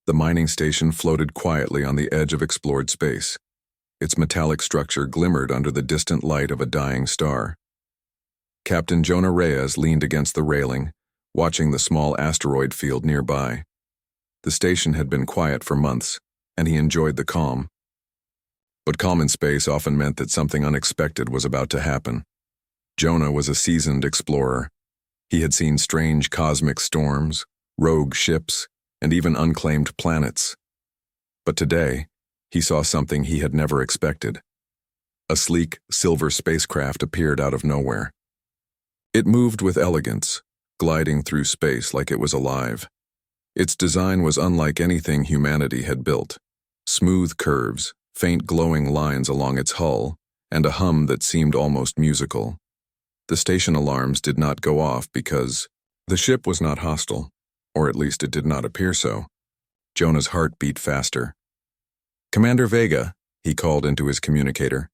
The mining station floated quietly on the edge of explored space. Its metallic structure glimmered under the distant light of a dying star. Captain Jonah Reyes leaned against the railing, watching the small asteroid field nearby. The station had been quiet for months, and he enjoyed the calm. But calm in space often meant that something unexpected was about to happen. Jonah was a seasoned explorer. He had seen strange cosmic storms, rogue ships, and even unclaimed planets. But today, he saw something he had never expected. A sleek, silver spacecraft appeared out of nowhere. It moved with elegance, gliding through space like it was alive. Its design was unlike anything humanity had built. Smooth curves, faint glowing lines along its hull, and a hum that seemed almost musical. The station alarms did not go off because the ship was not hostile, or at least it did not appear so. Jonah's heart beat faster. "Commander Vega," he called into his communicator.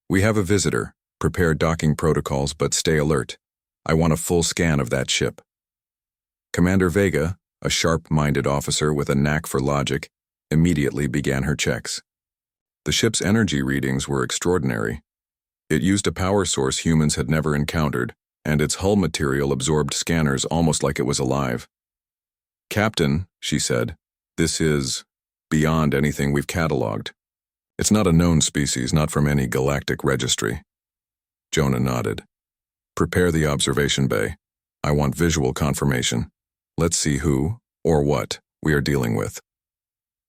"We have a visitor. Prepare docking protocols, but stay alert. I want a full scan of that ship." Commander Vega, a sharp-minded officer with a knack for logic, immediately began her checks. The ship's energy readings were extraordinary. It used a power source humans had never encountered, and its hull material absorbed scanners almost like it was alive. "Captain," she said, "this is beyond anything we've cataloged. It's not a known species, not from any galactic registry." Jonah nodded. "Prepare the observation bay. I want visual confirmation. Let's see who, or what, we are dealing with."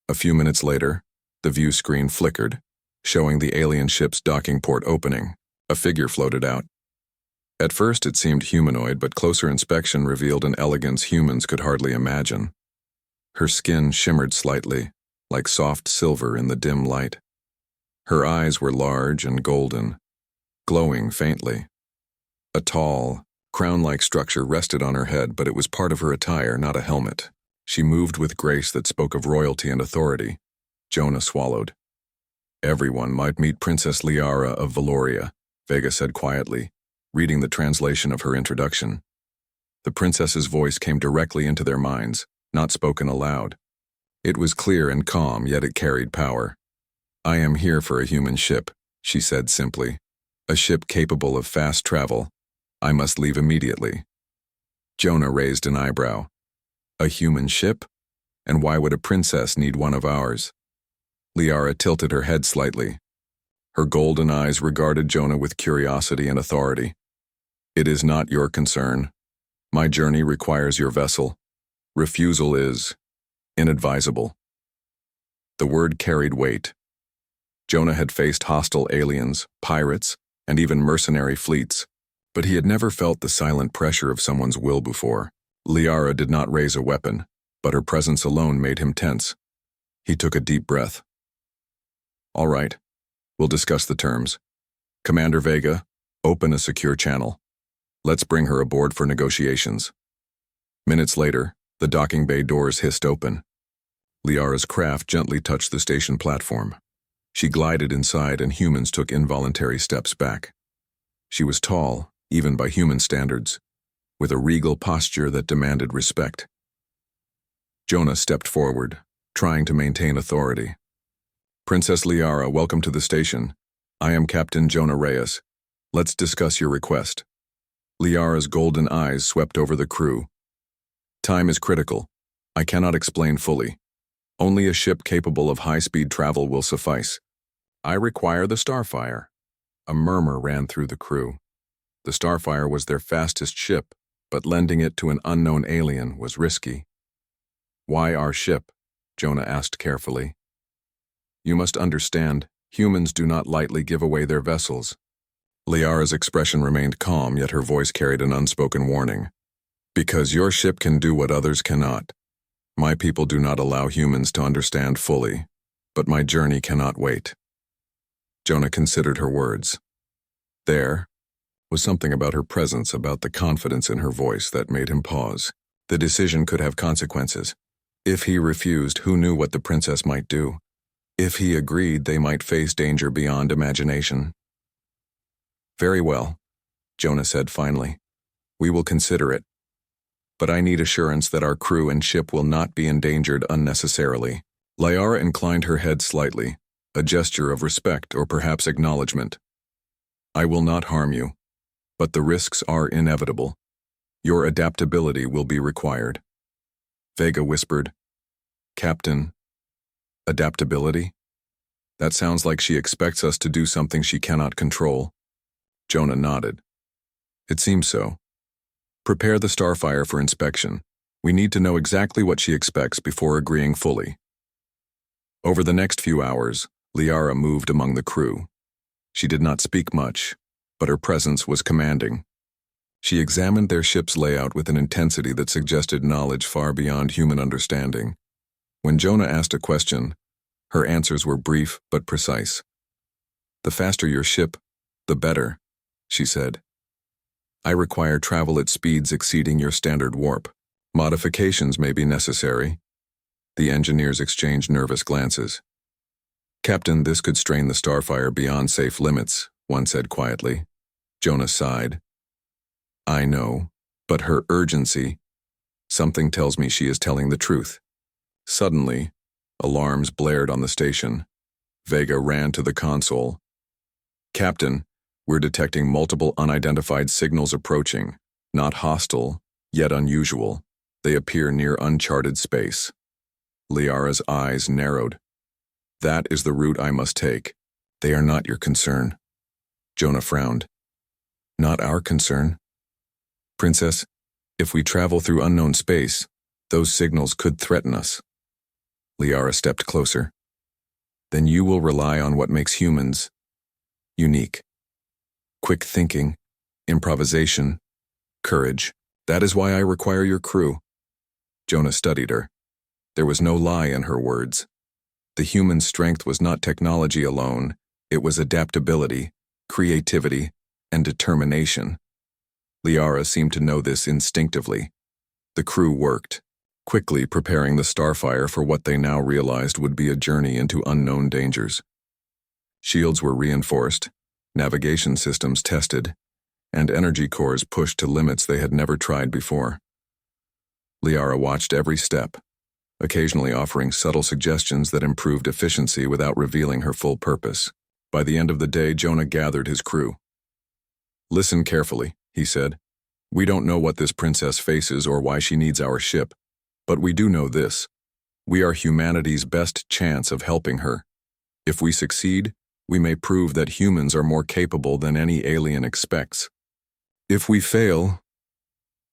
A few minutes later, the view screen flickered, showing the alien ship's docking port opening. A figure floated out. At first it seemed humanoid, but closer inspection revealed an elegance humans could hardly imagine. Her skin shimmered slightly, like soft silver in the dim light. Her eyes were large and golden, glowing faintly. A tall, crown-like structure rested on her head, but it was part of her attire, not a helmet. She moved with grace that spoke of royalty and authority. Jonah swallowed. "Everyone might meet Princess Liara of Valoria," Vega said quietly, reading the translation of her introduction. The princess's voice came directly into their minds, not spoken aloud. It was clear and calm, yet it carried power. "I am here for a human ship," she said simply. "A ship capable of fast travel. I must leave immediately." Jonah raised an eyebrow. "A human ship? And why would a princess need one of ours?" Liara tilted her head slightly. Her golden eyes regarded Jonah with curiosity and authority. "It is not your concern. My journey requires your vessel. Refusal is inadvisable." The word carried weight. Jonah had faced hostile aliens, pirates, and even mercenary fleets, but he had never felt the silent pressure of someone's will before. Liara did not raise a weapon, but her presence alone made him tense. He took a deep breath. "All right, we'll discuss the terms. Commander Vega, open a secure channel. Let's bring her aboard for negotiations." Minutes later, the docking bay doors hissed open. Liara's craft gently touched the station platform. She glided inside, and humans took involuntary steps back. She was tall, even by human standards, with a regal posture that demanded respect. Jonah stepped forward, trying to maintain authority. "Princess Liara, welcome to the station. I am Captain Jonah Reyes. Let's discuss your request." Liara's golden eyes swept over the crew. "Time is critical. I cannot explain fully. Only a ship capable of high-speed travel will suffice. I require the Starfire." A murmur ran through the crew. The Starfire was their fastest ship, but lending it to an unknown alien was risky. "Why our ship?" Jonah asked carefully. "You must understand, humans do not lightly give away their vessels." Liara's expression remained calm, yet her voice carried an unspoken warning. "Because your ship can do what others cannot. My people do not allow humans to understand fully, but my journey cannot wait." Jonah considered her words. There was something about her presence, about the confidence in her voice, that made him pause. The decision could have consequences. If he refused, who knew what the princess might do? If he agreed, they might face danger beyond imagination. "Very well," Jonah said finally. "We will consider it. but I need assurance that our crew and ship will not be endangered unnecessarily. Liara inclined her head slightly, a gesture of respect or perhaps acknowledgement. I will not harm you, but the risks are inevitable. Your adaptability will be required. Vega whispered, Captain, adaptability? That sounds like she expects us to do something she cannot control. Jonah nodded. It seems so. Prepare the Starfire for inspection. We need to know exactly what she expects before agreeing fully. Over the next few hours, Liara moved among the crew. She did not speak much, but her presence was commanding. She examined their ship's layout with an intensity that suggested knowledge far beyond human understanding. When Jonah asked a question, her answers were brief but precise. The faster your ship, the better, she said. I require travel at speeds exceeding your standard warp. Modifications may be necessary. The engineers exchanged nervous glances. Captain, this could strain the Starfire beyond safe limits, one said quietly. Jonah sighed. I know, but her urgency. Something tells me she is telling the truth. Suddenly, alarms blared on the station. Vega ran to the console. Captain, we're detecting multiple unidentified signals approaching, not hostile, yet unusual. They appear near uncharted space. Liara's eyes narrowed. That is the route I must take. They are not your concern. Jonah frowned. Not our concern. Princess, if we travel through unknown space, those signals could threaten us. Liara stepped closer. Then you will rely on what makes humans unique. Quick thinking, improvisation, courage. That is why I require your crew. Jonah studied her. There was no lie in her words. The human strength was not technology alone, it was adaptability, creativity, and determination. Liara seemed to know this instinctively. The crew worked, quickly preparing the Starfire for what they now realized would be a journey into unknown dangers. Shields were reinforced, navigation systems tested, and energy cores pushed to limits they had never tried before. Liara watched every step, occasionally offering subtle suggestions that improved efficiency without revealing her full purpose. By the end of the day, Jonah gathered his crew. Listen carefully, he said. We don't know what this princess faces or why she needs our ship, but we do know this. We are humanity's best chance of helping her. If we succeed, we may prove that humans are more capable than any alien expects. If we fail,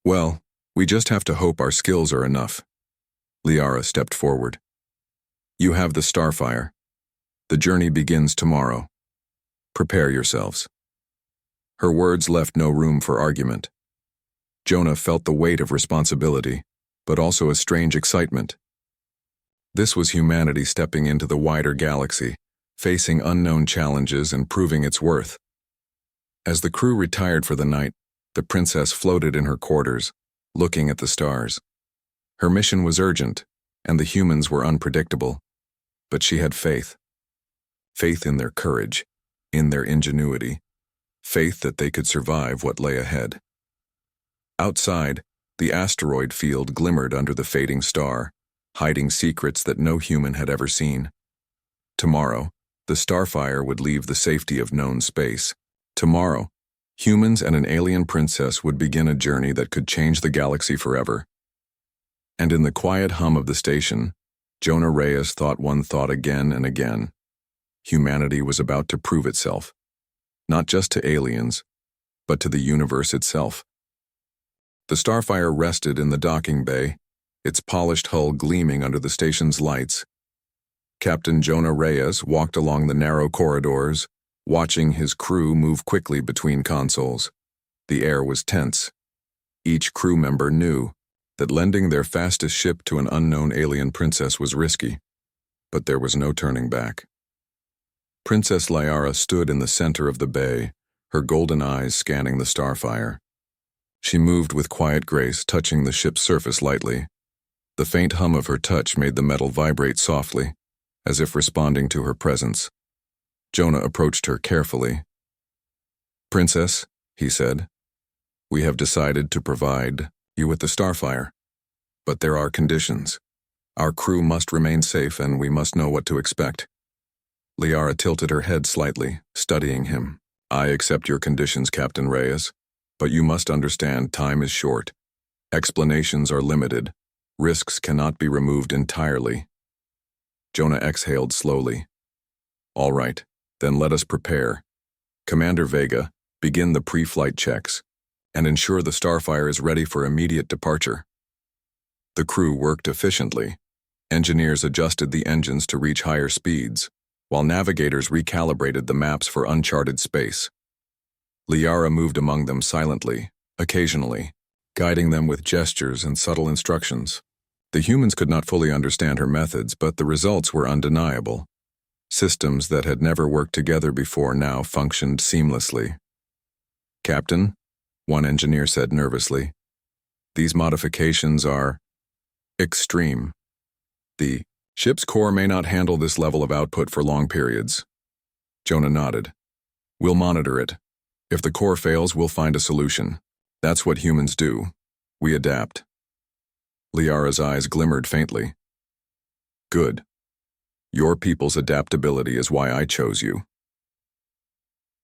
well, we just have to hope our skills are enough. Liara stepped forward. You have the Starfire. The journey begins tomorrow. Prepare yourselves. Her words left no room for argument. Jonah felt the weight of responsibility, but also a strange excitement. This was humanity stepping into the wider galaxy, facing unknown challenges and proving its worth. As the crew retired for the night, the princess floated in her quarters, looking at the stars. Her mission was urgent, and the humans were unpredictable, but she had faith. Faith in their courage, in their ingenuity, faith that they could survive what lay ahead. Outside, the asteroid field glimmered under the fading star, hiding secrets that no human had ever seen. Tomorrow, the Starfire would leave the safety of known space. Tomorrow, humans and an alien princess would begin a journey that could change the galaxy forever. And in the quiet hum of the station, Jonah Reyes thought one thought again and again. Humanity was about to prove itself, not just to aliens, but to the universe itself. The Starfire rested in the docking bay, its polished hull gleaming under the station's lights. Captain Jonah Reyes walked along the narrow corridors, watching his crew move quickly between consoles. The air was tense. Each crew member knew that lending their fastest ship to an unknown alien princess was risky, but there was no turning back. Princess Liara stood in the center of the bay, her golden eyes scanning the Starfire. She moved with quiet grace, touching the ship's surface lightly. The faint hum of her touch made the metal vibrate softly, as if responding to her presence. Jonah approached her carefully. Princess, he said, we have decided to provide You with the Starfire. But there are conditions. Our crew must remain safe and we must know what to expect. Liara tilted her head slightly, studying him. I accept your conditions, Captain Reyes, but you must understand time is short. Explanations are limited. Risks cannot be removed entirely. Jonah exhaled slowly. All right, then let us prepare. Commander Vega, begin the pre-flight checks and ensure the Starfire is ready for immediate departure. The crew worked efficiently. Engineers adjusted the engines to reach higher speeds, while navigators recalibrated the maps for uncharted space. Liara moved among them silently, occasionally, guiding them with gestures and subtle instructions. The humans could not fully understand her methods, but the results were undeniable. Systems that had never worked together before now functioned seamlessly. Captain, one engineer said nervously, these modifications are extreme. The ship's core may not handle this level of output for long periods. Jonah nodded. We'll monitor it. If the core fails, we'll find a solution. That's what humans do. We adapt. Liara's eyes glimmered faintly. Good. Your people's adaptability is why I chose you.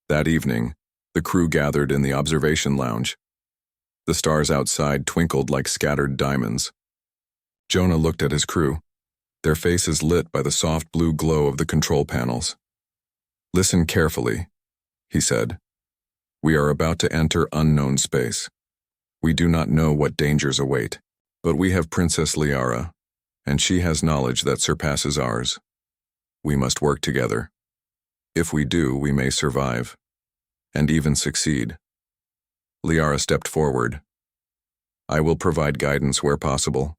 That evening, the crew gathered in the observation lounge. The stars outside twinkled like scattered diamonds. Jonah looked at his crew, their faces lit by the soft blue glow of the control panels. Listen carefully, he said. We are about to enter unknown space. We do not know what dangers await, but we have Princess Liara, and she has knowledge that surpasses ours. We must work together. If we do, we may survive, and even succeed. Liara stepped forward. I will provide guidance where possible,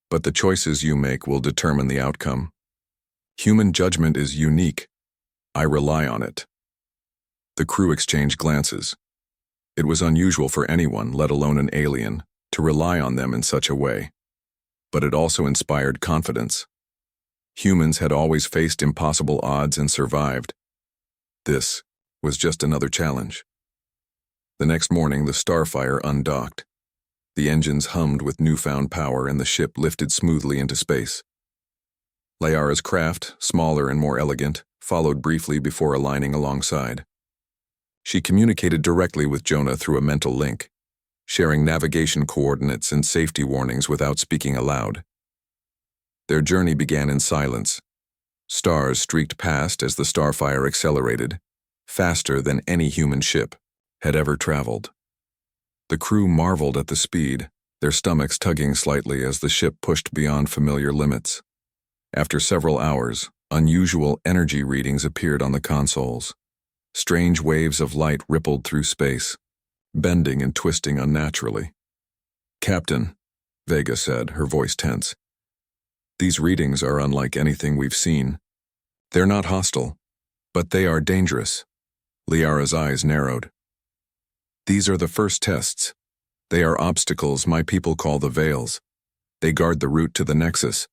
but the choices you make will determine the outcome. Human judgment is unique. I rely on it. The crew exchanged glances. It was unusual for anyone, let alone an alien, to rely on them in such a way. But it also inspired confidence. Humans had always faced impossible odds and survived. This was just another challenge. The next morning, the Starfire undocked. The engines hummed with newfound power and the ship lifted smoothly into space. Liara's craft, smaller and more elegant, followed briefly before aligning alongside. She communicated directly with Jonah through a mental link, sharing navigation coordinates and safety warnings without speaking aloud. Their journey began in silence. Stars streaked past as the Starfire accelerated, faster than any human ship had ever traveled. The crew marveled at the speed, their stomachs tugging slightly as the ship pushed beyond familiar limits. After several hours, unusual energy readings appeared on the consoles. Strange waves of light rippled through space, bending and twisting unnaturally. Captain, Vega said, her voice tense. These readings are unlike anything we've seen. They're not hostile, but they are dangerous. Liara's eyes narrowed. These are the first tests. They are obstacles my people call the Veils. They guard the route to the Nexus.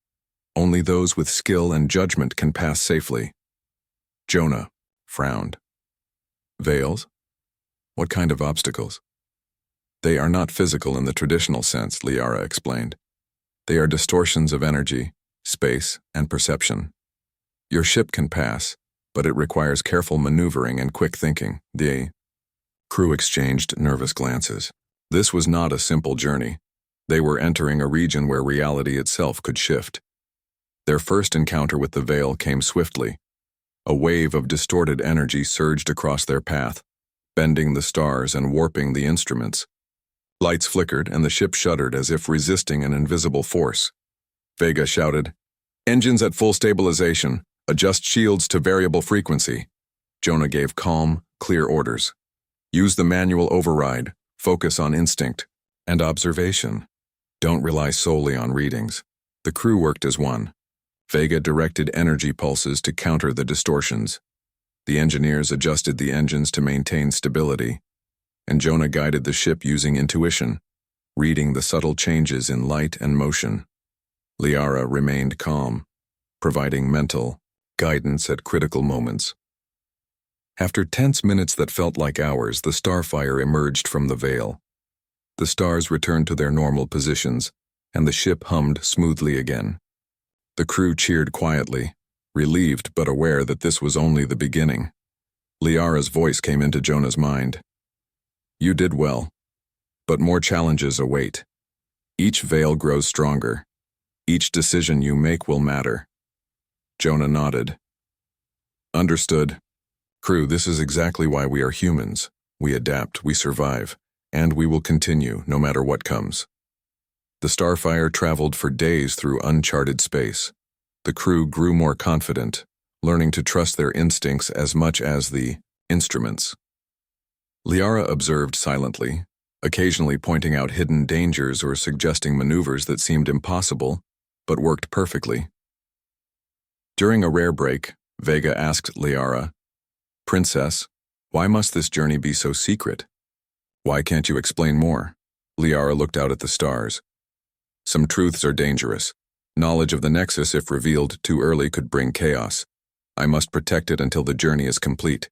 Only those with skill and judgment can pass safely. Jonah frowned. Veils? What kind of obstacles? They are not physical in the traditional sense, Liara explained. They are distortions of energy, space, and perception. Your ship can pass, but it requires careful maneuvering and quick thinking. The crew exchanged nervous glances. This was not a simple journey. They were entering a region where reality itself could shift. Their first encounter with the Veil came swiftly. A wave of distorted energy surged across their path, bending the stars and warping the instruments. Lights flickered and the ship shuddered as if resisting an invisible force. Vega shouted, "Engines at full stabilization. Adjust shields to variable frequency." Jonah gave calm, clear orders. Use the manual override, focus on instinct and observation. Don't rely solely on readings. The crew worked as one. Vega directed energy pulses to counter the distortions. The engineers adjusted the engines to maintain stability, and Jonah guided the ship using intuition, reading the subtle changes in light and motion. Liara remained calm, providing mental guidance at critical moments. After tense minutes that felt like hours, the Starfire emerged from the Veil. The stars returned to their normal positions, and the ship hummed smoothly again. The crew cheered quietly, relieved but aware that this was only the beginning. Liara's voice came into Jonah's mind. You did well, but more challenges await. Each veil grows stronger. Each decision you make will matter. Jonah nodded. Understood. Crew, this is exactly why we are humans. We adapt, we survive, and we will continue no matter what comes. The Starfire traveled for days through uncharted space. The crew grew more confident, learning to trust their instincts as much as the instruments. Liara observed silently, occasionally pointing out hidden dangers or suggesting maneuvers that seemed impossible, but worked perfectly. During a rare break, Vega asked Liara, Princess, why must this journey be so secret? Why can't you explain more? Liara looked out at the stars. Some truths are dangerous. Knowledge of the Nexus, if revealed too early, could bring chaos. I must protect it until the journey is complete.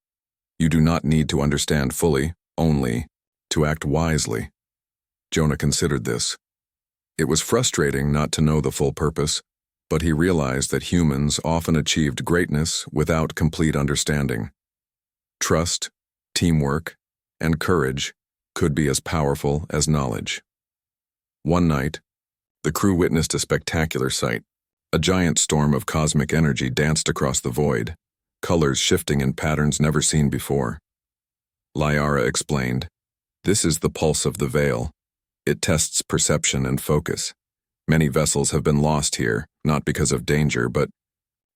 You do not need to understand fully, only to act wisely. Jonah considered this. It was frustrating not to know the full purpose, but he realized that humans often achieved greatness without complete understanding. Trust, teamwork, and courage could be as powerful as knowledge. One night, the crew witnessed a spectacular sight. A giant storm of cosmic energy danced across the void, colors shifting in patterns never seen before. Liara explained, This is the pulse of the veil. It tests perception and focus. Many vessels have been lost here, not because of danger, but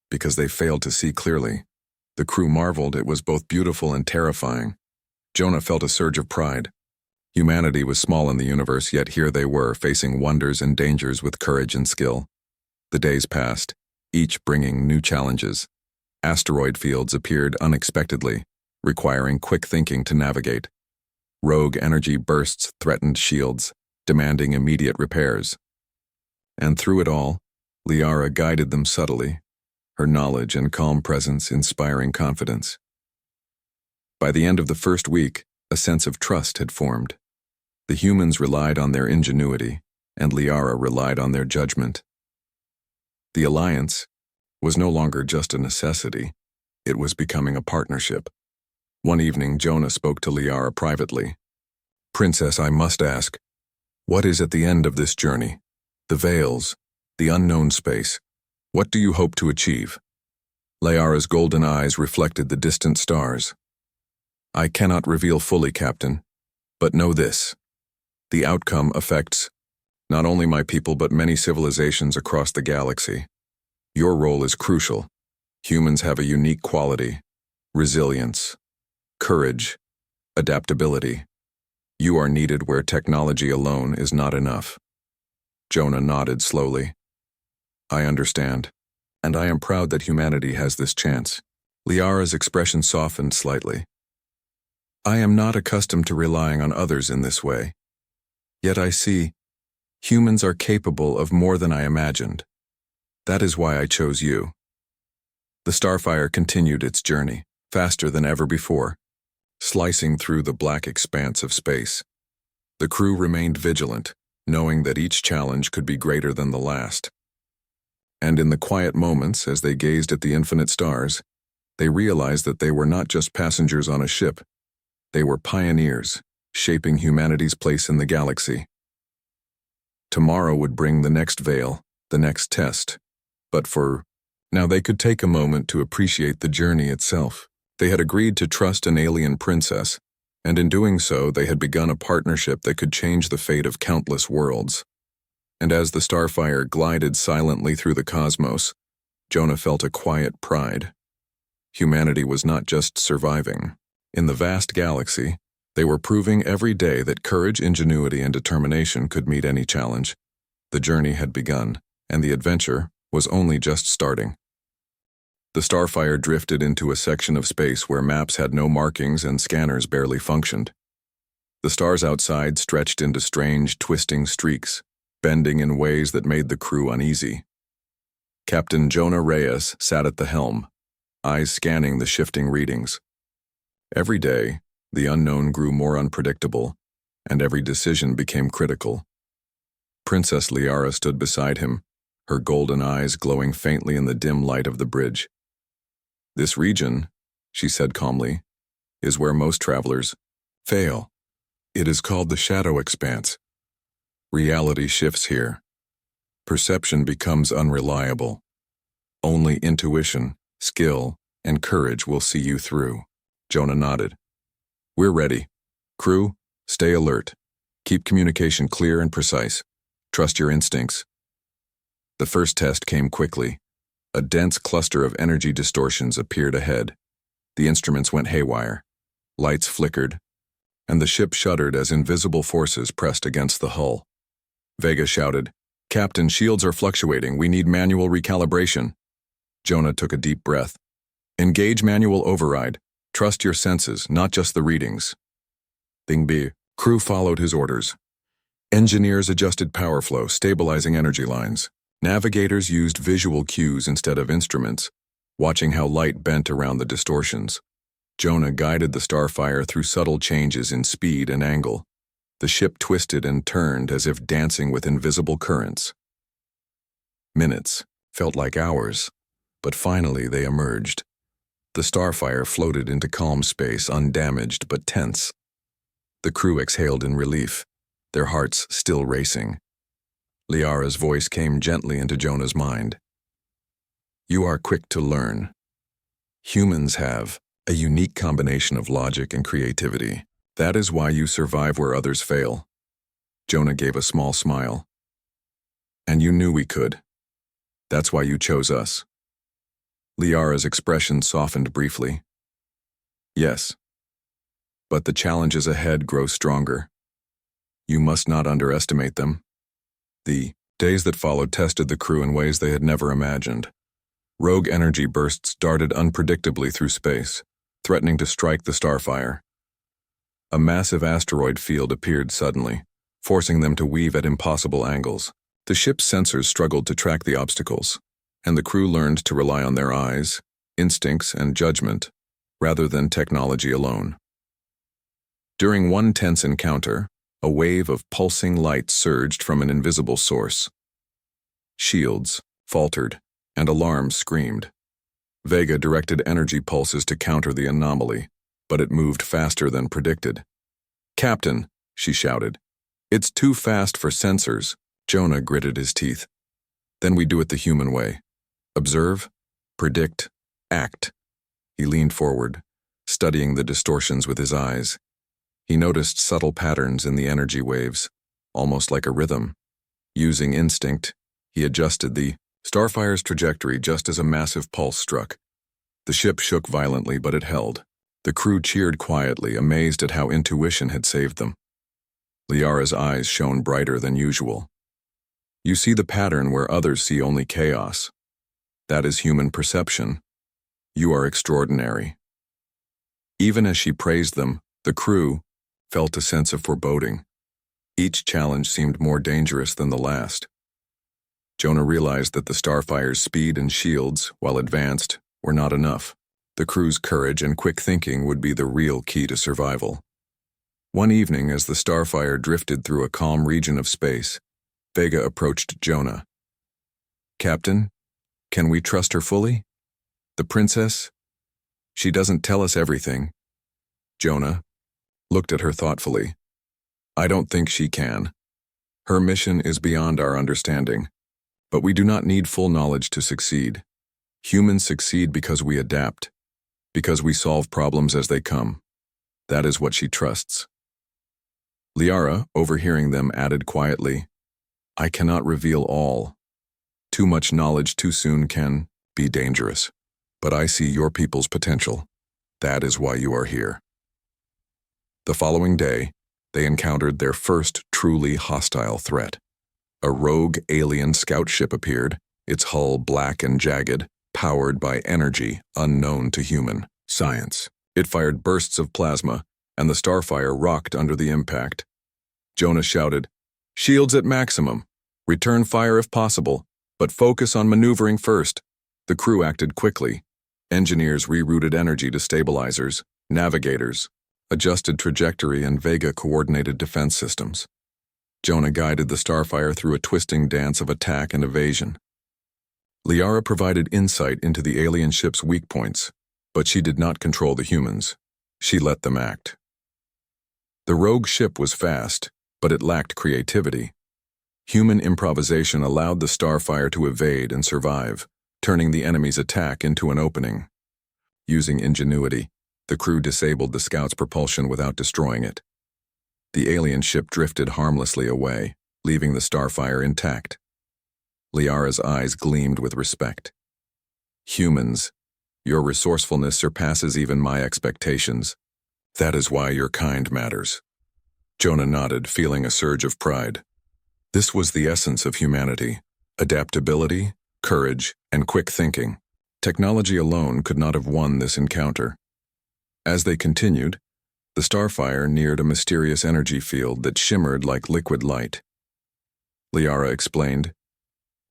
because they failed to see clearly. The crew marveled. It was both beautiful and terrifying. Jonah felt a surge of pride. Humanity was small in the universe, yet here they were, facing wonders and dangers with courage and skill. The days passed, each bringing new challenges. Asteroid fields appeared unexpectedly, requiring quick thinking to navigate. Rogue energy bursts threatened shields, demanding immediate repairs. And through it all, Liara guided them subtly, her knowledge and calm presence inspiring confidence. By the end of the first week, a sense of trust had formed. The humans relied on their ingenuity, and Liara relied on their judgment. The alliance was no longer just a necessity, it was becoming a partnership. One evening, Jonah spoke to Liara privately. Princess, I must ask, what is at the end of this journey? The veils, the unknown space. What do you hope to achieve? Liara's golden eyes reflected the distant stars. I cannot reveal fully, Captain, but know this. The outcome affects not only my people but many civilizations across the galaxy. Your role is crucial. Humans have a unique quality: resilience, courage, adaptability. You are needed where technology alone is not enough. Jonah nodded slowly. I understand, and I am proud that humanity has this chance. Liara's expression softened slightly. I am not accustomed to relying on others in this way. Yet I see, humans are capable of more than I imagined. That is why I chose you. The Starfire continued its journey, faster than ever before, slicing through the black expanse of space. The crew remained vigilant, knowing that each challenge could be greater than the last. And in the quiet moments, as they gazed at the infinite stars, they realized that they were not just passengers on a ship. They were pioneers, shaping humanity's place in the galaxy. Tomorrow would bring the next veil, the next test. But for now, they could take a moment to appreciate the journey itself. They had agreed to trust an alien princess, and in doing so, they had begun a partnership that could change the fate of countless worlds. And as the Starfire glided silently through the cosmos, Jonah felt a quiet pride. Humanity was not just surviving. In the vast galaxy, they were proving every day that courage, ingenuity, and determination could meet any challenge. The journey had begun, and the adventure was only just starting. The Starfire drifted into a section of space where maps had no markings and scanners barely functioned. The stars outside stretched into strange, twisting streaks, bending in ways that made the crew uneasy. Captain Jonah Reyes sat at the helm, eyes scanning the shifting readings. Every day, the unknown grew more unpredictable, and every decision became critical. Princess Liara stood beside him, her golden eyes glowing faintly in the dim light of the bridge. "This region," she said calmly, "is where most travelers fail. It is called the shadow expanse. Reality shifts here. Perception becomes unreliable. Only intuition, skill, and courage will see you through." Jonah nodded. "We're ready. Crew, stay alert. Keep communication clear and precise. Trust your instincts." The first test came quickly. A dense cluster of energy distortions appeared ahead. The instruments went haywire. Lights flickered, and the ship shuddered as invisible forces pressed against the hull. Vega shouted, "Captain, shields are fluctuating. We need manual recalibration." Jonah took a deep breath. "Engage manual override. Trust your senses, not just the readings." Thing B. Crew followed his orders. Engineers adjusted power flow, stabilizing energy lines. Navigators used visual cues instead of instruments, watching how light bent around the distortions. Jonah guided the Starfire through subtle changes in speed and angle. The ship twisted and turned as if dancing with invisible currents. Minutes felt like hours, but finally they emerged. The Starfire floated into calm space, undamaged but tense. The crew exhaled in relief, their hearts still racing. Liara's voice came gently into Jonah's mind. "You are quick to learn. Humans have a unique combination of logic and creativity. That is why you survive where others fail." Jonah gave a small smile. "And you knew we could. That's why you chose us." Liara's expression softened briefly. "Yes. But the challenges ahead grow stronger. You must not underestimate them." The days that followed tested the crew in ways they had never imagined. Rogue energy bursts darted unpredictably through space, threatening to strike the Starfire. A massive asteroid field appeared suddenly, forcing them to weave at impossible angles. The ship's sensors struggled to track the obstacles, and the crew learned to rely on their eyes, instincts, and judgment, rather than technology alone. During one tense encounter, a wave of pulsing light surged from an invisible source. Shields faltered, and alarms screamed. Vega directed energy pulses to counter the anomaly, but it moved faster than predicted. "Captain," she shouted, "it's too fast for sensors." Jonah gritted his teeth. "Then we do it the human way. Observe, predict, act." He leaned forward, studying the distortions with his eyes. He noticed subtle patterns in the energy waves, almost like a rhythm. Using instinct, he adjusted the Starfire's trajectory just as a massive pulse struck. The ship shook violently, but it held. The crew cheered quietly, amazed at how intuition had saved them. Liara's eyes shone brighter than usual. "You see the pattern where others see only chaos. That is human perception. You are extraordinary." Even as she praised them, the crew felt a sense of foreboding. Each challenge seemed more dangerous than the last. Jonah realized that the Starfire's speed and shields, while advanced, were not enough. The crew's courage and quick thinking would be the real key to survival. One evening, as the Starfire drifted through a calm region of space, Vega approached Jonah. "Captain, can we trust her fully? The princess? She doesn't tell us everything." Jonah looked at her thoughtfully. "I don't think she can. Her mission is beyond our understanding. But we do not need full knowledge to succeed. Humans succeed because we adapt, because we solve problems as they come. That is what she trusts." Liara, overhearing them, added quietly, "I cannot reveal all. Too much knowledge too soon can be dangerous. But I see your people's potential. That is why you are here." The following day, they encountered their first truly hostile threat. A rogue alien scout ship appeared, its hull black and jagged, powered by energy unknown to human science. It fired bursts of plasma, and the Starfire rocked under the impact. Jonah shouted, "Shields at maximum. Return fire if possible, but focus on maneuvering first." The crew acted quickly. Engineers rerouted energy to stabilizers, navigators adjusted trajectory, and Vega coordinated defense systems. Jonah guided the Starfire through a twisting dance of attack and evasion. Liara provided insight into the alien ship's weak points, but she did not control the humans. She let them act. The rogue ship was fast, but it lacked creativity. Human improvisation allowed the Starfire to evade and survive, turning the enemy's attack into an opening. Using ingenuity, the crew disabled the scout's propulsion without destroying it. The alien ship drifted harmlessly away, leaving the Starfire intact. Liara's eyes gleamed with respect. Humans, your resourcefulness surpasses even my expectations. That is why your kind matters. Jonah nodded, feeling a surge of pride. This was the essence of humanity: adaptability, courage, and quick thinking. Technology alone could not have won this encounter. As they continued, the Starfire neared a mysterious energy field that shimmered like liquid light. Liara explained,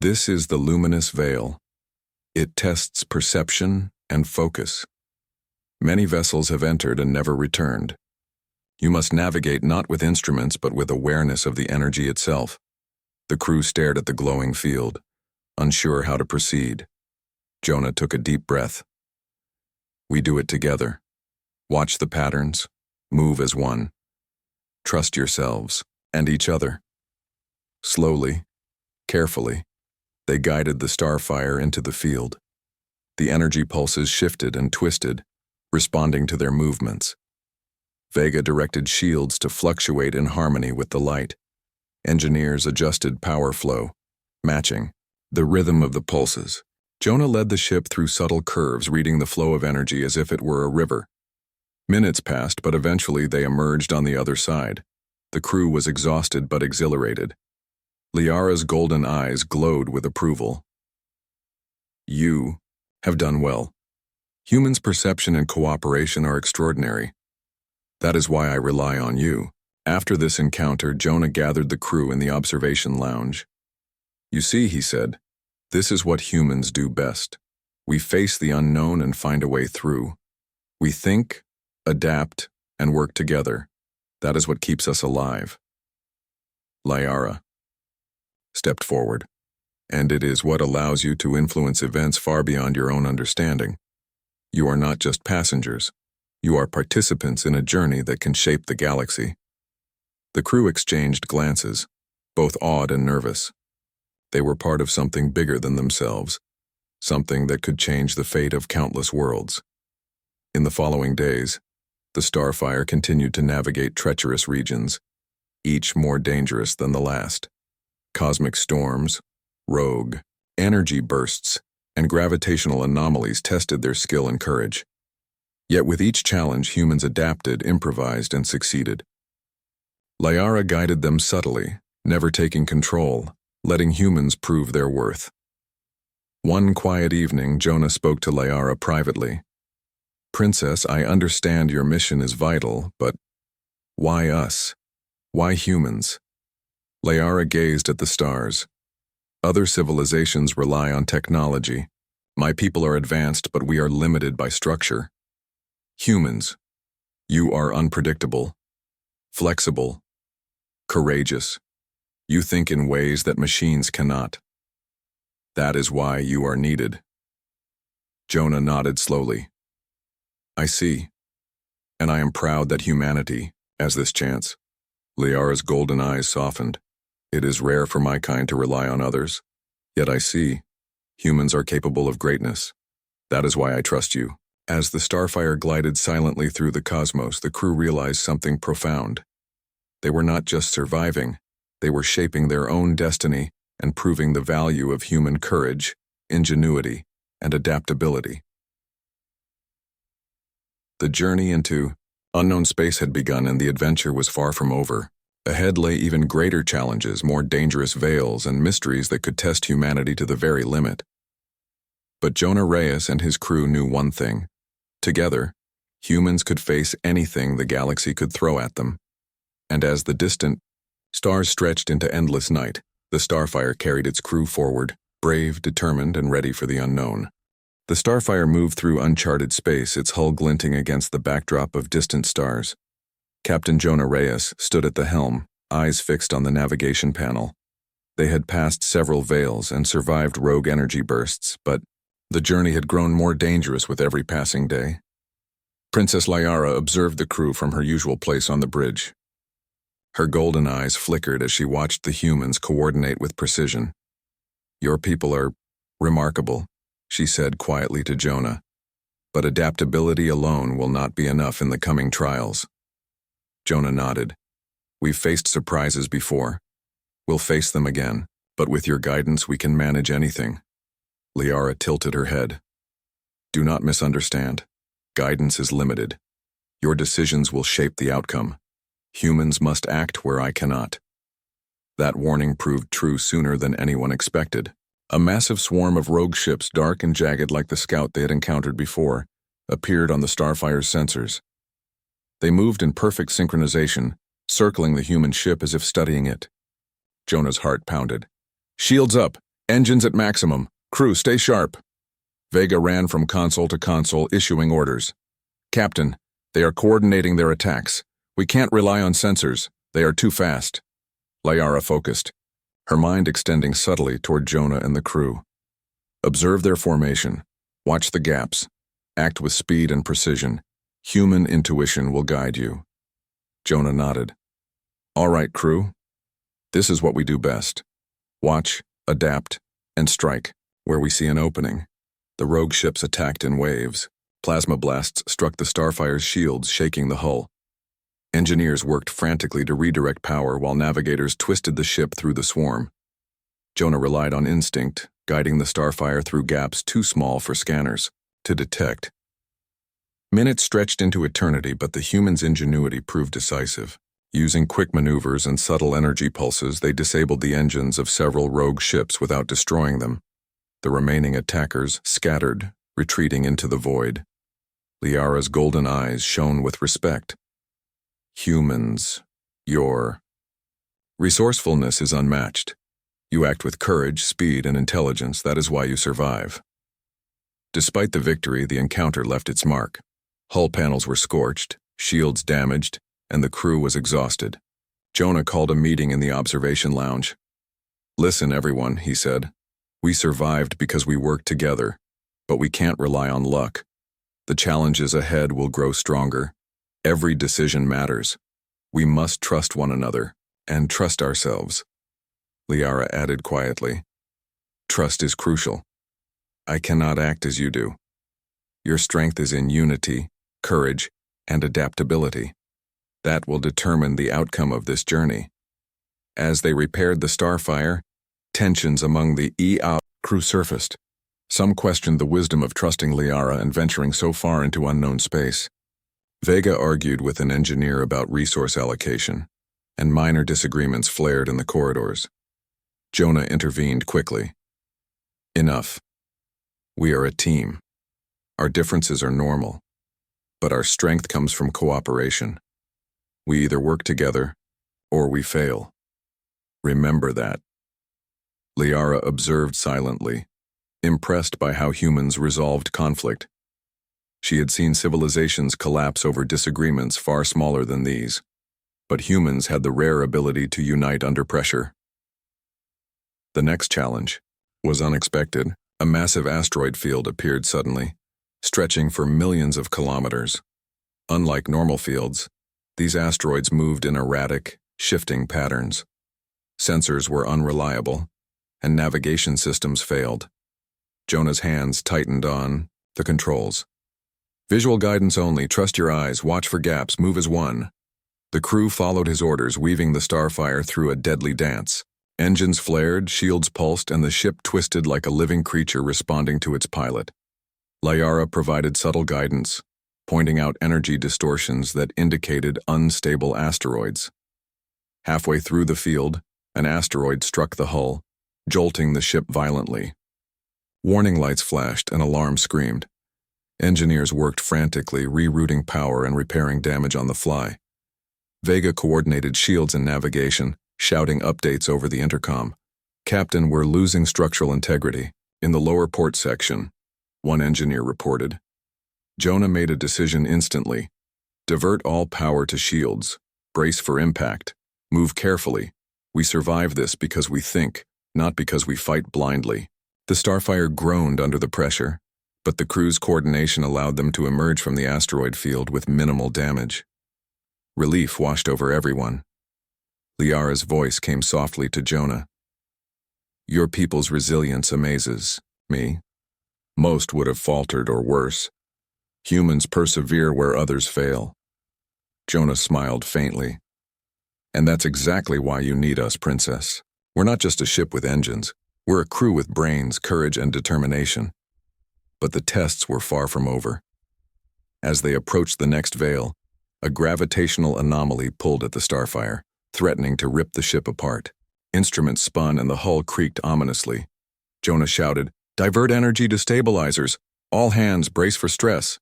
"This is the luminous veil. It tests perception and focus. Many vessels have entered and never returned. You must navigate not with instruments but with awareness of the energy itself." The crew stared at the glowing field, unsure how to proceed. Jonah took a deep breath. "We do it together. Watch the patterns. Move as one. Trust yourselves and each other." Slowly, carefully, they guided the Starfire into the field. The energy pulses shifted and twisted, responding to their movements. Vega directed shields to fluctuate in harmony with the light. Engineers adjusted power flow, matching the rhythm of the pulses. Jonah led the ship through subtle curves, reading the flow of energy as if it were a river. Minutes passed, but eventually they emerged on the other side. The crew was exhausted but exhilarated. Liara's golden eyes glowed with approval. "You have done well. Humans' perception and cooperation are extraordinary. That is why I rely on you." After this encounter, Jonah gathered the crew in the observation lounge. "You see," he said, "this is what humans do best. We face the unknown and find a way through. We think, adapt, and work together. That is what keeps us alive." Liara stepped forward, "And it is what allows you to influence events far beyond your own understanding. You are not just passengers. You are participants in a journey that can shape the galaxy." The crew exchanged glances, both awed and nervous. They were part of something bigger than themselves, something that could change the fate of countless worlds. In the following days, the Starfire continued to navigate treacherous regions, each more dangerous than the last. Cosmic storms, rogue, energy bursts, and gravitational anomalies tested their skill and courage. Yet with each challenge, humans adapted, improvised, and succeeded. Liara guided them subtly, never taking control, letting humans prove their worth. One quiet evening, Jonah spoke to Liara privately. "Princess, I understand your mission is vital, but why us? Why humans?" Liara gazed at the stars. "Other civilizations rely on technology. My people are advanced, but we are limited by structure. Humans, you are unpredictable, flexible, courageous. You think in ways that machines cannot. That is why you are needed." Jonah nodded slowly. "I see, and I am proud that humanity has this chance." Liara's golden eyes softened. "It is rare for my kind to rely on others. Yet I see, humans are capable of greatness. That is why I trust you." As the Starfire glided silently through the cosmos, the crew realized something profound. They were not just surviving, they were shaping their own destiny and proving the value of human courage, ingenuity, and adaptability. The journey into unknown space had begun, and the adventure was far from over. Ahead lay even greater challenges, more dangerous veils, and mysteries that could test humanity to the very limit. But Jonah Reyes and his crew knew one thing. Together, humans could face anything the galaxy could throw at them. And as the distant stars stretched into endless night, the Starfire carried its crew forward, brave, determined, and ready for the unknown. The Starfire moved through uncharted space, its hull glinting against the backdrop of distant stars. Captain Jonah Reyes stood at the helm, eyes fixed on the navigation panel. They had passed several veils and survived rogue energy bursts, but the journey had grown more dangerous with every passing day. Princess Liara observed the crew from her usual place on the bridge. Her golden eyes flickered as she watched the humans coordinate with precision. "Your people are remarkable," she said quietly to Jonah. "But adaptability alone will not be enough in the coming trials." Jonah nodded. "We've faced surprises before. We'll face them again, but with your guidance we can manage anything." Liara tilted her head. "Do not misunderstand. Guidance is limited. Your decisions will shape the outcome. Humans must act where I cannot." That warning proved true sooner than anyone expected. A massive swarm of rogue ships, dark and jagged like the scout they had encountered before, appeared on the Starfire's sensors. They moved in perfect synchronization, circling the human ship as if studying it. Jonah's heart pounded. "Shields up! Engines at maximum! Crew, stay sharp!" Vega ran from console to console, issuing orders. "Captain, they are coordinating their attacks. We can't rely on sensors. They are too fast." Liara focused, her mind extending subtly toward Jonah and the crew. "Observe their formation. Watch the gaps. Act with speed and precision. Human intuition will guide you." Jonah nodded. "All right, crew. This is what we do best. Watch, adapt, and strike where we see an opening." The rogue ships attacked in waves. Plasma blasts struck the Starfire's shields, shaking the hull. Engineers worked frantically to redirect power while navigators twisted the ship through the swarm. Jonah relied on instinct, guiding the Starfire through gaps too small for scanners to detect. Minutes stretched into eternity, but the humans' ingenuity proved decisive. Using quick maneuvers and subtle energy pulses, they disabled the engines of several rogue ships without destroying them. The remaining attackers scattered, retreating into the void. Liara's golden eyes shone with respect. "Humans, your resourcefulness is unmatched. You act with courage, speed, and intelligence. That is why you survive." Despite the victory, the encounter left its mark. Hull panels were scorched, shields damaged, and the crew was exhausted. Jonah called a meeting in the observation lounge. "Listen, everyone," he said. "We survived because we worked together, but we can't rely on luck. The challenges ahead will grow stronger. Every decision matters. We must trust one another and trust ourselves." Liara added quietly, "Trust is crucial. I cannot act as you do. Your strength is in unity, courage, and adaptability. That will determine the outcome of this journey." As they repaired the Starfire, tensions among the EA crew surfaced. Some questioned the wisdom of trusting Liara and venturing so far into unknown space. Vega argued with an engineer about resource allocation, and minor disagreements flared in the corridors. Jonah intervened quickly. "Enough. We are a team. Our differences are normal, but our strength comes from cooperation. We either work together, or we fail. Remember that." Liara observed silently, impressed by how humans resolved conflict. She had seen civilizations collapse over disagreements far smaller than these, but humans had the rare ability to unite under pressure. The next challenge was unexpected. A massive asteroid field appeared suddenly, stretching for millions of kilometers. Unlike normal fields, these asteroids moved in erratic, shifting patterns. Sensors were unreliable, and navigation systems failed. Jonah's hands tightened on the controls. "Visual guidance only, trust your eyes, watch for gaps, move as one." The crew followed his orders, weaving the Starfire through a deadly dance. Engines flared, shields pulsed, and the ship twisted like a living creature responding to its pilot. Liara provided subtle guidance, pointing out energy distortions that indicated unstable asteroids. Halfway through the field, an asteroid struck the hull, jolting the ship violently. Warning lights flashed and alarms screamed. Engineers worked frantically, rerouting power and repairing damage on the fly. Vega coordinated shields and navigation, shouting updates over the intercom. "Captain, we're losing structural integrity. In the lower port section, one engineer reported. Jonah made a decision instantly. Divert all power to shields. Brace for impact. Move carefully. We survive this because we think, not because we fight blindly. The Starfire groaned under the pressure, but the crew's coordination allowed them to emerge from the asteroid field with minimal damage. Relief washed over everyone. Liara's voice came softly to Jonah. Your people's resilience amazes me. Most would have faltered or worse. Humans persevere where others fail. Jonah smiled faintly. And that's exactly why you need us, Princess. We're not just a ship with engines. We're a crew with brains, courage, and determination. But the tests were far from over. As they approached the next veil, a gravitational anomaly pulled at the Starfire, threatening to rip the ship apart. Instruments spun and the hull creaked ominously. Jonah shouted, "Divert energy to stabilizers! All hands brace for stress!"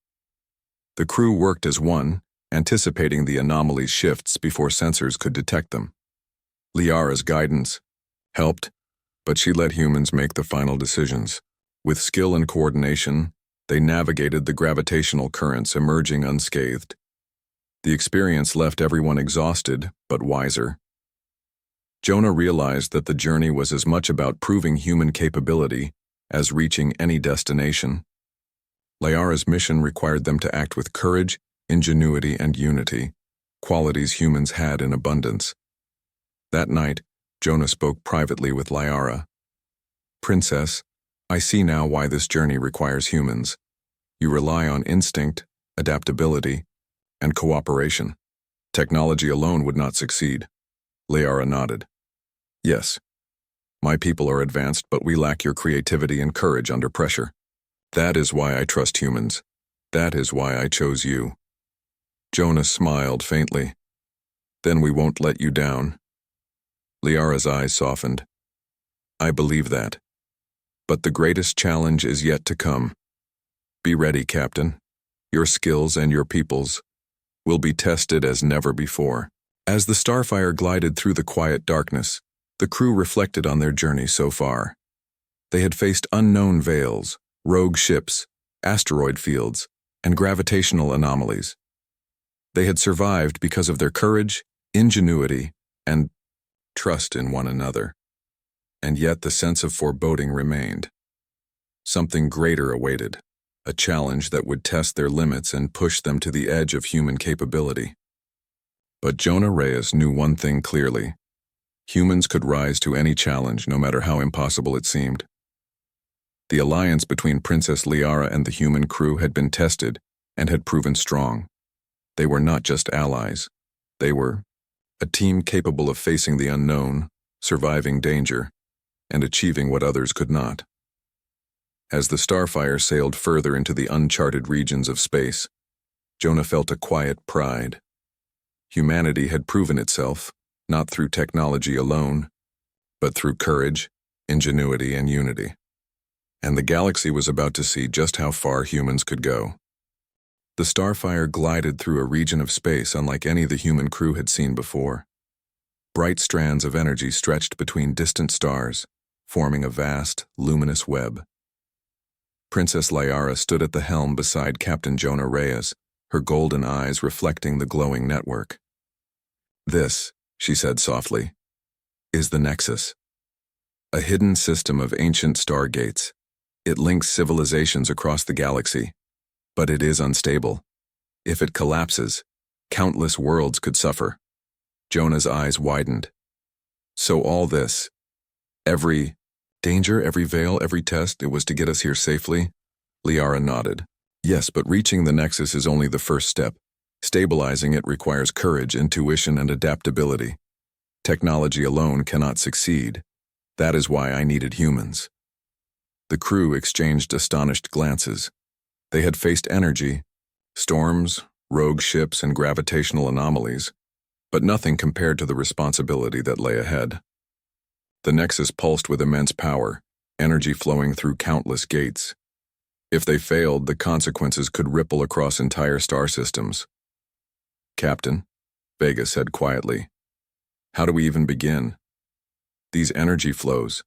The crew worked as one, anticipating the anomaly's shifts before sensors could detect them. Liara's guidance helped, but she let humans make the final decisions. With skill and coordination, they navigated the gravitational currents, emerging unscathed. The experience left everyone exhausted, but wiser. Jonah realized that the journey was as much about proving human capability as reaching any destination. Liara's mission required them to act with courage, ingenuity, and unity, qualities humans had in abundance. That night, Jonah spoke privately with Liara. "Princess, I see now why this journey requires humans. You rely on instinct, adaptability, and cooperation. Technology alone would not succeed." Liara nodded. "Yes, my people are advanced, but we lack your creativity and courage under pressure. That is why I trust humans. That is why I chose you." Jonah smiled faintly. "Then we won't let you down." Liara's eyes softened. "I believe that. But the greatest challenge is yet to come. Be ready, Captain. Your skills and your people's will be tested as never before." As the Starfire glided through the quiet darkness, the crew reflected on their journey so far. They had faced unknown veils, rogue ships, asteroid fields, and gravitational anomalies. They had survived because of their courage, ingenuity, and trust in one another. And yet the sense of foreboding remained. Something greater awaited, a challenge that would test their limits and push them to the edge of human capability. But Jonah Reyes knew one thing clearly. Humans could rise to any challenge, no matter how impossible it seemed. The alliance between Princess Liara and the human crew had been tested and had proven strong. They were not just allies. They were a team capable of facing the unknown, surviving danger, and achieving what others could not. As the Starfire sailed further into the uncharted regions of space, Jonah felt a quiet pride. Humanity had proven itself, not through technology alone, but through courage, ingenuity, and unity. And the galaxy was about to see just how far humans could go. The Starfire glided through a region of space unlike any the human crew had seen before. Bright strands of energy stretched between distant stars, forming a vast, luminous web. Princess Liara stood at the helm beside Captain Jonah Reyes, her golden eyes reflecting the glowing network. "This," she said softly, "is the Nexus. A hidden system of ancient stargates. It links civilizations across the galaxy, but it is unstable. If it collapses, countless worlds could suffer." Jonah's eyes widened. "So all this, every danger, every veil, every test, it was to get us here safely?" Liara nodded. "Yes, but reaching the Nexus is only the first step. Stabilizing it requires courage, intuition, and adaptability. Technology alone cannot succeed. That is why I needed humans." The crew exchanged astonished glances. They had faced energy, storms, rogue ships, and gravitational anomalies, but nothing compared to the responsibility that lay ahead. The Nexus pulsed with immense power, energy flowing through countless gates. If they failed, the consequences could ripple across entire star systems. "Captain," Vega said quietly, "how do we even begin? These energy flows,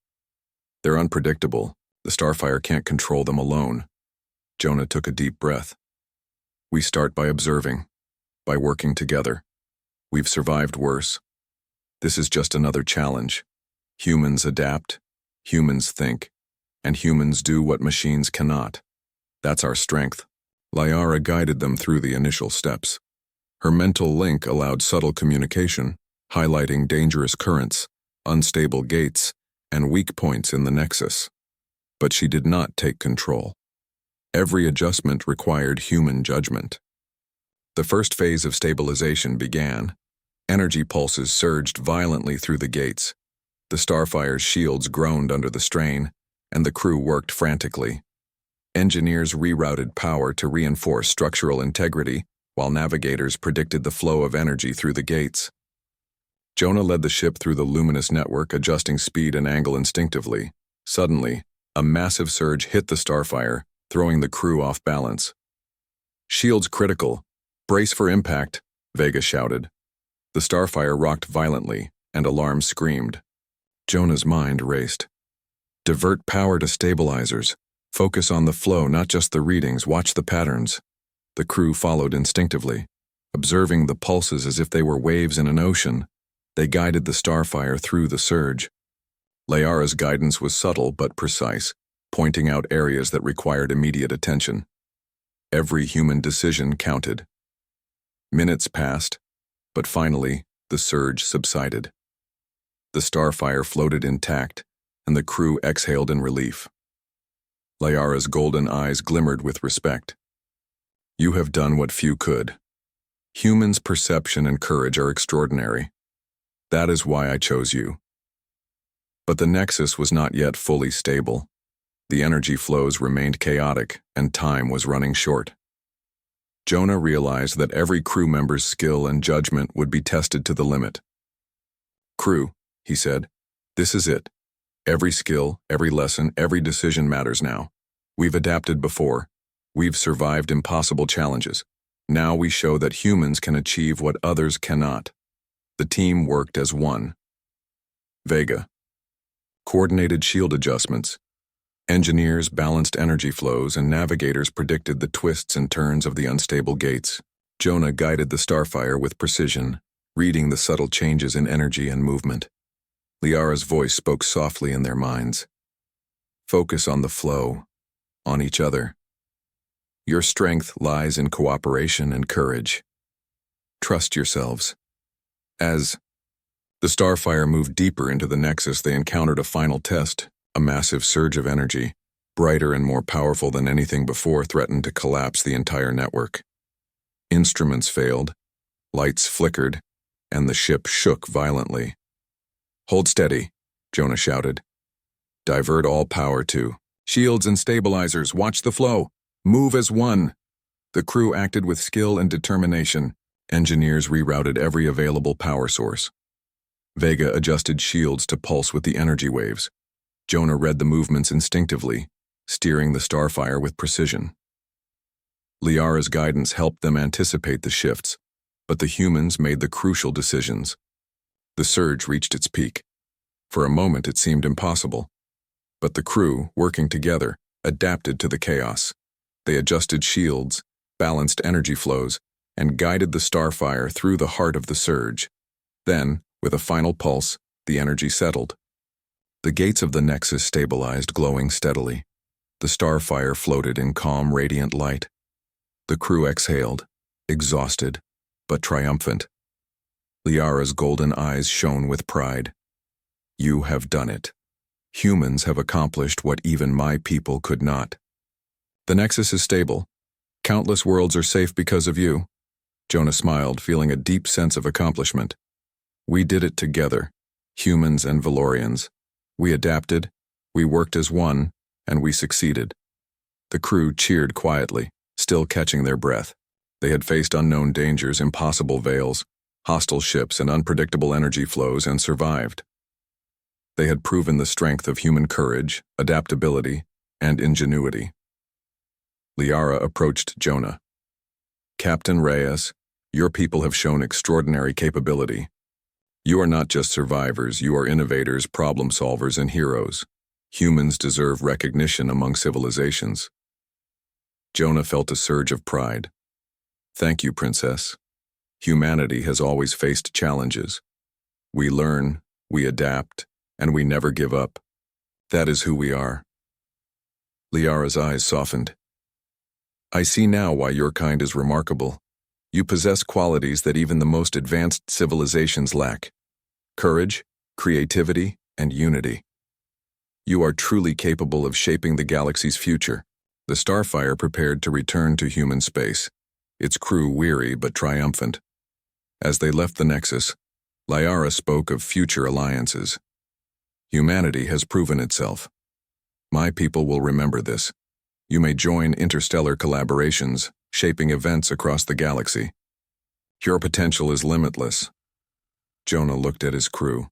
they're unpredictable. The Starfire can't control them alone." Jonah took a deep breath. We start by observing, by working together. We've survived worse. This is just another challenge. Humans adapt, humans think, and humans do what machines cannot. That's our strength. Liara guided them through the initial steps. Her mental link allowed subtle communication, highlighting dangerous currents, unstable gates, and weak points in the nexus. But she did not take control. Every adjustment required human judgment. The first phase of stabilization began. Energy pulses surged violently through the gates. The Starfire's shields groaned under the strain, and the crew worked frantically. Engineers rerouted power to reinforce structural integrity, while navigators predicted the flow of energy through the gates. Jonah led the ship through the luminous network, adjusting speed and angle instinctively. Suddenly, a massive surge hit the Starfire, throwing the crew off balance. "Shields critical. Brace for impact," Vega shouted. The Starfire rocked violently, and alarms screamed. Jonah's mind raced. "Divert power to stabilizers. Focus on the flow, not just the readings. Watch the patterns." The crew followed instinctively. Observing the pulses as if they were waves in an ocean, they guided the Starfire through the surge. Liara's guidance was subtle but precise, pointing out areas that required immediate attention. Every human decision counted. Minutes passed, but finally, the surge subsided. The Starfire floated intact, and the crew exhaled in relief. Liara's golden eyes glimmered with respect. "You have done what few could. Humans' perception and courage are extraordinary. That is why I chose you." But the Nexus was not yet fully stable. The energy flows remained chaotic, and time was running short. Jonah realized that every crew member's skill and judgment would be tested to the limit. "Crew," he said, "this is it. Every skill, every lesson, every decision matters now. We've adapted before. We've survived impossible challenges. Now we show that humans can achieve what others cannot." The team worked as one. Vega. Coordinated shield adjustments. Engineers balanced energy flows, and navigators predicted the twists and turns of the unstable gates. Jonah guided the Starfire with precision, reading the subtle changes in energy and movement. Liara's voice spoke softly in their minds. "Focus on the flow, on each other. Your strength lies in cooperation and courage. Trust yourselves." As the Starfire moved deeper into the Nexus, they encountered a final test. A massive surge of energy, brighter and more powerful than anything before, threatened to collapse the entire network. Instruments failed, lights flickered, and the ship shook violently. "Hold steady," Jonah shouted. "Divert all power to shields and stabilizers. Watch the flow. Move as one." The crew acted with skill and determination. Engineers rerouted every available power source. Vega adjusted shields to pulse with the energy waves. Jonah read the movements instinctively, steering the Starfire with precision. Liara's guidance helped them anticipate the shifts, but the humans made the crucial decisions. The surge reached its peak. For a moment it seemed impossible, but the crew, working together, adapted to the chaos. They adjusted shields, balanced energy flows, and guided the Starfire through the heart of the surge. Then, with a final pulse, the energy settled. The gates of the Nexus stabilized, glowing steadily. The Starfire floated in calm, radiant light. The crew exhaled, exhausted, but triumphant. Liara's golden eyes shone with pride. "You have done it. Humans have accomplished what even my people could not. The Nexus is stable. Countless worlds are safe because of you." Jonah smiled, feeling a deep sense of accomplishment. "We did it together, humans and Valorians. We adapted, we worked as one, and we succeeded." The crew cheered quietly, still catching their breath. They had faced unknown dangers, impossible veils, hostile ships, and unpredictable energy flows, and survived. They had proven the strength of human courage, adaptability, and ingenuity. Liara approached Jonah. "Captain Reyes, your people have shown extraordinary capability. You are not just survivors, you are innovators, problem solvers, and heroes. Humans deserve recognition among civilizations." Jonah felt a surge of pride. Thank you, Princess. Humanity has always faced challenges. We learn, we adapt, and we never give up. That is who we are. Liara's eyes softened. I see now why your kind is remarkable. You possess qualities that even the most advanced civilizations lack: courage, creativity, and unity. You are truly capable of shaping the galaxy's future. The Starfire prepared to return to human space, its crew weary but triumphant. As they left the Nexus, Liara spoke of future alliances. Humanity has proven itself. My people will remember this. You may join interstellar collaborations, shaping events across the galaxy. Your potential is limitless. Jonah looked at his crew,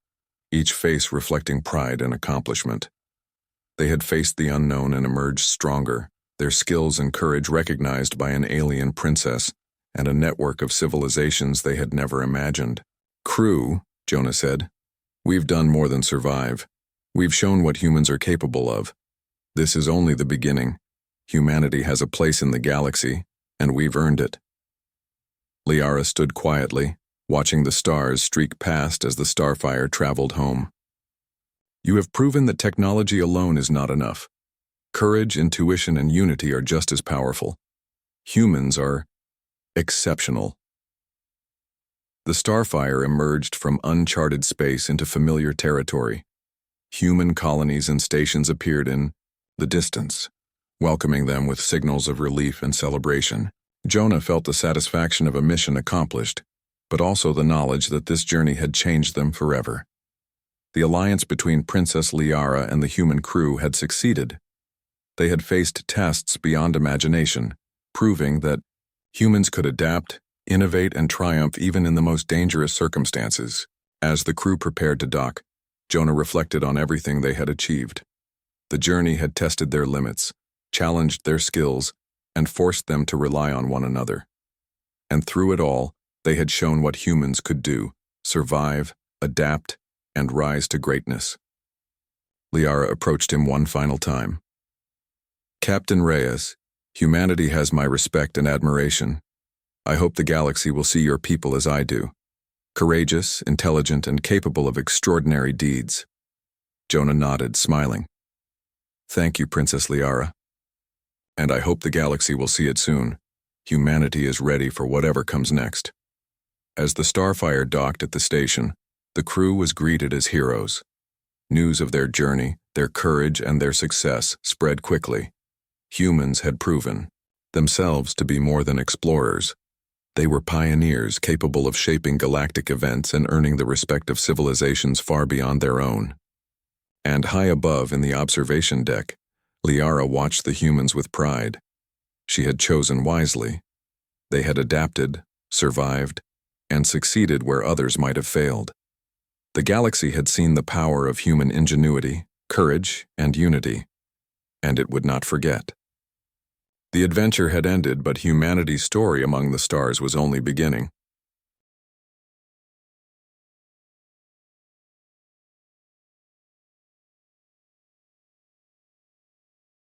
each face reflecting pride and accomplishment. They had faced the unknown and emerged stronger, their skills and courage recognized by an alien princess and a network of civilizations they had never imagined. Crew, Jonah said, we've done more than survive. We've shown what humans are capable of. This is only the beginning. Humanity has a place in the galaxy, and we've earned it. Liara stood quietly, watching the stars streak past as the Starfire traveled home. You have proven that technology alone is not enough. Courage, intuition, and unity are just as powerful. Humans are exceptional. The Starfire emerged from uncharted space into familiar territory. Human colonies and stations appeared in the distance, welcoming them with signals of relief and celebration. Jonah felt the satisfaction of a mission accomplished, but also the knowledge that this journey had changed them forever. The alliance between Princess Liara and the human crew had succeeded. They had faced tests beyond imagination, proving that humans could adapt, innovate, and triumph even in the most dangerous circumstances. As the crew prepared to dock, Jonah reflected on everything they had achieved. The journey had tested their limits, challenged their skills, and forced them to rely on one another. And through it all, they had shown what humans could do: survive, adapt, and rise to greatness. Liara approached him one final time. Captain Reyes, humanity has my respect and admiration. I hope the galaxy will see your people as I do. Courageous, intelligent, and capable of extraordinary deeds. Jonah nodded, smiling. Thank you, Princess Liara. And I hope the galaxy will see it soon. Humanity is ready for whatever comes next. As the Starfire docked at the station, the crew was greeted as heroes. News of their journey, their courage, and their success spread quickly. Humans had proven themselves to be more than explorers. They were pioneers capable of shaping galactic events and earning the respect of civilizations far beyond their own. And high above in the observation deck, Liara watched the humans with pride. She had chosen wisely. They had adapted, survived, and succeeded where others might have failed. The galaxy had seen the power of human ingenuity, courage, and unity, and it would not forget. The adventure had ended, but humanity's story among the stars was only beginning.